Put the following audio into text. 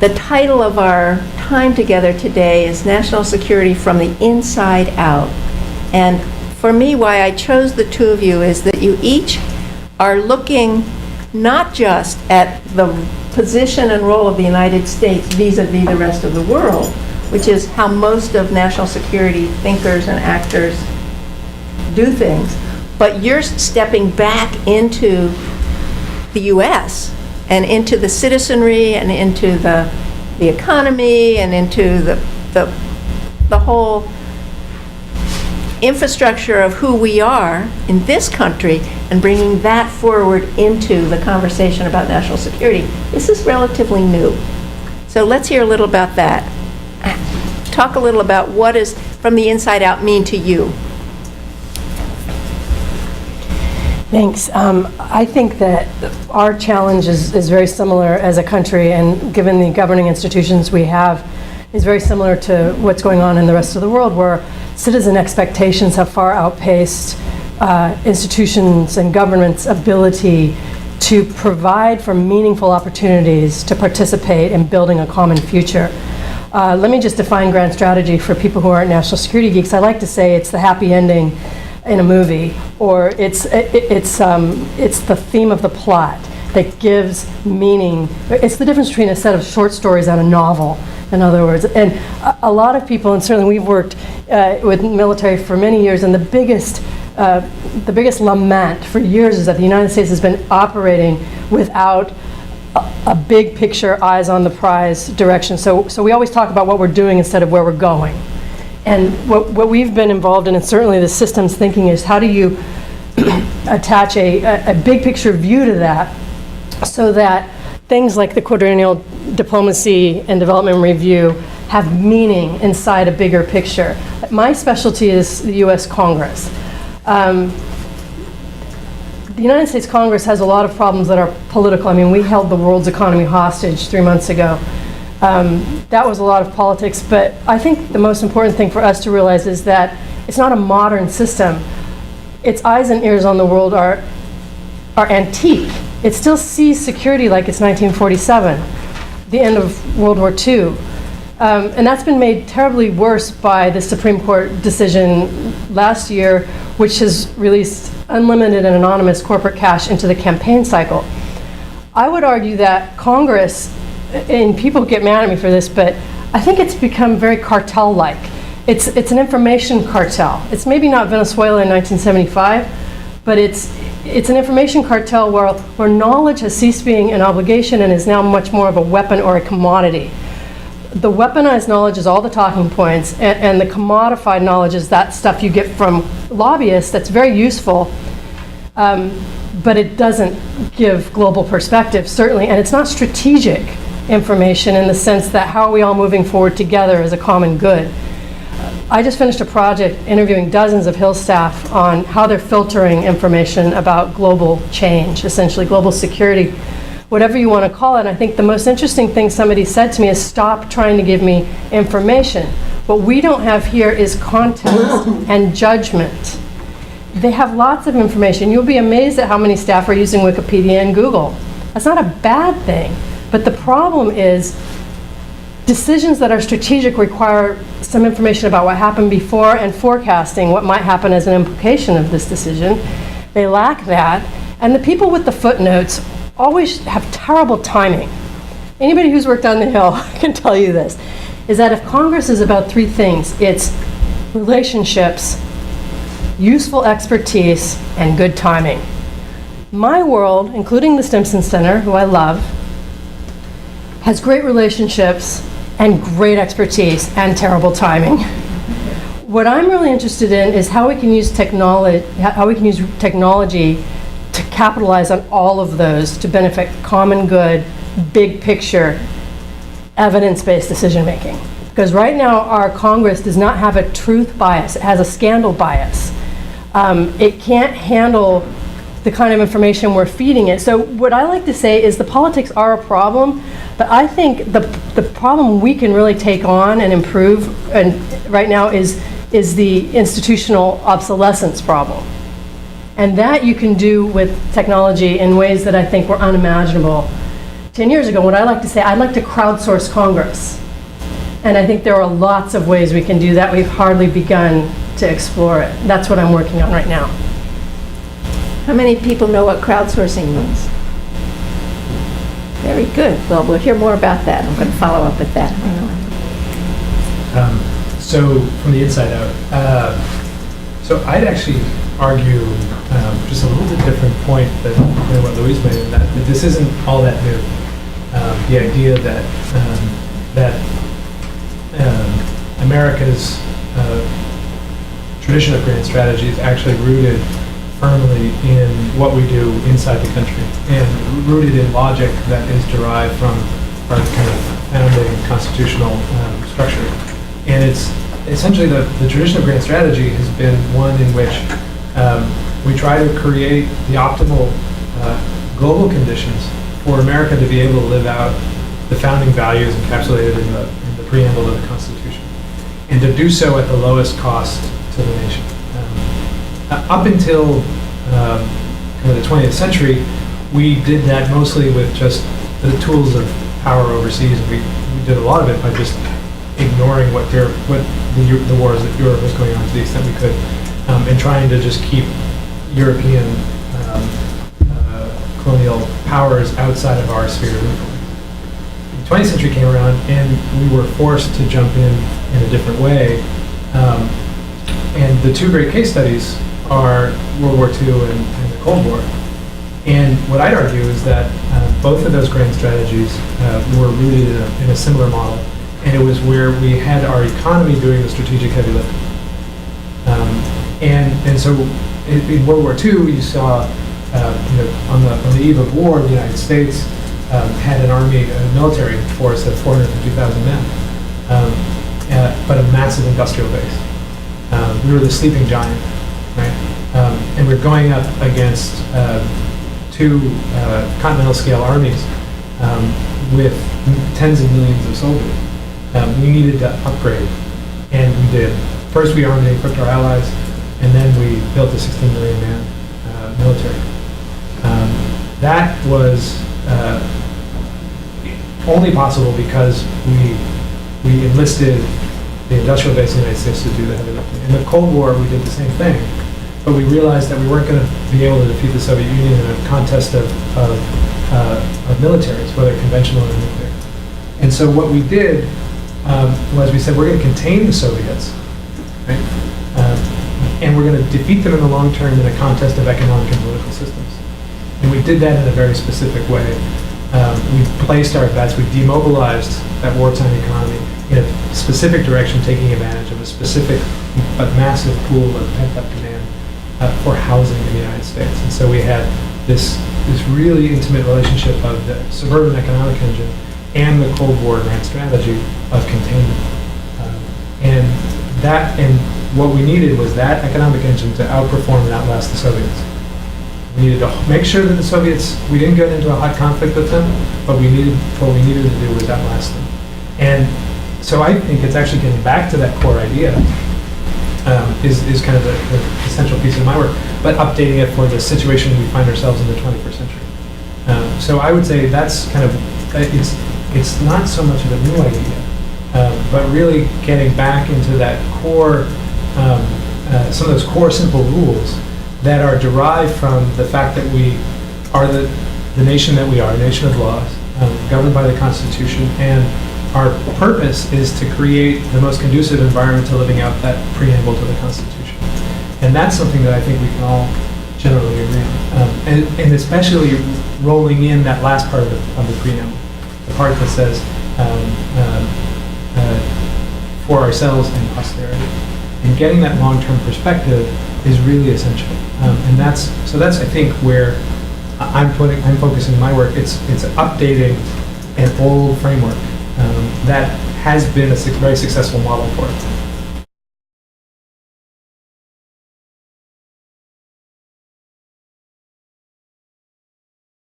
The title of our time together today is National Security from the Inside Out. And for me, why I chose the two of you is that you each are looking not just at the position and role of the United States vis-a-vis the rest of the world, which is how most of national security thinkers and actors do things, but you're stepping back into the U.S. and into the citizenry and into the economy and into the whole infrastructure of who we are in this country and bringing that forward into the conversation about national security. This is relatively new. So let's hear a little about that. Talk a little about what does from the inside out mean to you? Thanks. I think that our challenge is very similar as a country, and given the governing institutions we have, is very similar to what's going on in the rest of the world, where citizen expectations have far outpaced institutions and governments' ability to provide for meaningful opportunities to participate in building a common future. Let me just define grand strategy for people who aren't national security geeks. I like to say it's the happy ending in a movie, or it's the theme of the plot that gives meaning. It's the difference between a set of short stories and a novel, in other words. And a lot of people, and certainly we've worked with military for many years, and the biggest lament for years is that the United States has been operating without a big picture, eyes on the prize direction. So we always talk about what we're doing instead of where we're going. And what we've been involved in, and certainly the systems thinking, is how do you attach a big picture view to that so that things like the quadrennial diplomacy and development review have meaning inside a bigger picture. My specialty is the U.S. Congress. The United States Congress has a lot of problems that are political. I mean, we held the world's economy hostage 3 months ago. That was a lot of politics, but I think the most important thing for us to realize is that it's not a modern system. Its eyes and ears on the world are antique. It still sees security like it's 1947, the end of World War II. And that's been made terribly worse by the Supreme Court decision last year, which has released unlimited and anonymous corporate cash into the campaign cycle. I would argue that Congress, and people get mad at me for this, but I think it's become very cartel-like. It's an information cartel. It's maybe not Venezuela in 1975, but it's an information cartel where knowledge has ceased being an obligation and is now much more of a weapon or a commodity. The weaponized knowledge is all the talking points, and the commodified knowledge is that stuff you get from lobbyists that's very useful, but it doesn't give global perspective, certainly, and it's not strategic information in the sense that how are we all moving forward together as a common good. I just finished a project interviewing dozens of Hill staff on how they're filtering information about global change, essentially global security, whatever you want to call it. And I think the most interesting thing somebody said to me is, stop trying to give me information. What we don't have here is context and judgment. They have lots of information. You'll be amazed at how many staff are using Wikipedia and Google. That's not a bad thing. But the problem is decisions that are strategic require some information about what happened before and forecasting what might happen as an implication of this decision. They lack that. And the people with the footnotes always have terrible timing. Anybody who's worked on the Hill can tell you this, is that if Congress is about three things, it's relationships, useful expertise, and good timing. My world, including the Stimson Center, who I love, has great relationships and great expertise and terrible timing. What I'm really interested in is how we can use technology to capitalize on all of those to benefit common good, big picture, evidence-based decision making. Because right now our Congress does not have a truth bias, it has a scandal bias. It can't handle the kind of information we're feeding it. So what I like to say is the politics are a problem, but I think the problem we can really take on and improve and right now is the institutional obsolescence problem. And that you can do with technology in ways that I think were unimaginable 10 years ago, what I like to say, I'd like to crowdsource Congress. And I think there are lots of ways we can do that. We've hardly begun to explore it. That's what I'm working on right now. How many people know what crowdsourcing means? Very good. Well, we'll hear more about that. I'm going to follow up with that. So from the inside out, so I'd actually argue just a little bit different point than what Louise made, in that this isn't all that new. The idea that America's tradition of grand strategy is actually rooted firmly in what we do inside the country, and rooted in logic that is derived from our kind of founding constitutional structure. And it's essentially the tradition of grand strategy has been one in which we try to create the optimal global conditions for America to be able to live out the founding values encapsulated in the preamble to the Constitution, and to do so at the lowest cost to the nation. Up until kind of the 20th century, we did that mostly with just the tools of power overseas. We did a lot of it by just ignoring what the wars that Europe was going on to the extent we could, and trying to just keep European colonial powers outside of our sphere of influence. The 20th century came around, and we were forced to jump in a different way. And the two great case studies are World War II and the Cold War. And what I'd argue is that both of those grand strategies were rooted in a similar model. And it was where we had our economy doing the strategic heavy lifting. And so in World War II, you saw, on the eve of war, the United States had an army, a military force of 450,000 men, but a massive industrial base. We were the sleeping giant, right? And we're going up against two continental scale armies with tens of millions of soldiers. We needed to upgrade, and we did. First, we armed and equipped our allies, and then we built a 16 million man military. That was only possible because we enlisted the industrial base of the United States to do the heavy lifting. In the Cold War, we did the same thing, but we realized that we weren't going to be able to defeat the Soviet Union in a contest of militaries, whether conventional or nuclear. And so what we did was we said, we're going to contain the Soviets, right? And we're going to defeat them in the long term in a contest of economic and political systems. And we did that in a very specific way. We placed our bets, we demobilized that wartime economy in a specific direction, taking advantage of a specific but massive pool of pent-up demand for housing in the United States. And so we had this really intimate relationship of the suburban economic engine and the Cold War grand strategy of containment. And what we needed was that economic engine to outperform and outlast the Soviets. We needed to make sure that the Soviets, we didn't get into a hot conflict with them, but what we needed to do was outlast them. And so I think it's actually getting back to that core idea is kind of the essential piece of my work, but updating it for the situation we find ourselves in the 21st century. So I would say that's kind of, it's not so much of a new idea, but really getting back into that core, some of those core simple rules that are derived from the fact that we are the nation that we are, a nation of laws, governed by the Constitution, and our purpose is to create the most conducive environment to living out that preamble to the Constitution. And that's something that I think we can all generally agree on. And especially rolling in that last part of the preamble, the part that says for ourselves and posterity. And getting that long-term perspective is really essential. And that's I think where I'm focusing my work. It's updating an old framework that has been a very successful model for it.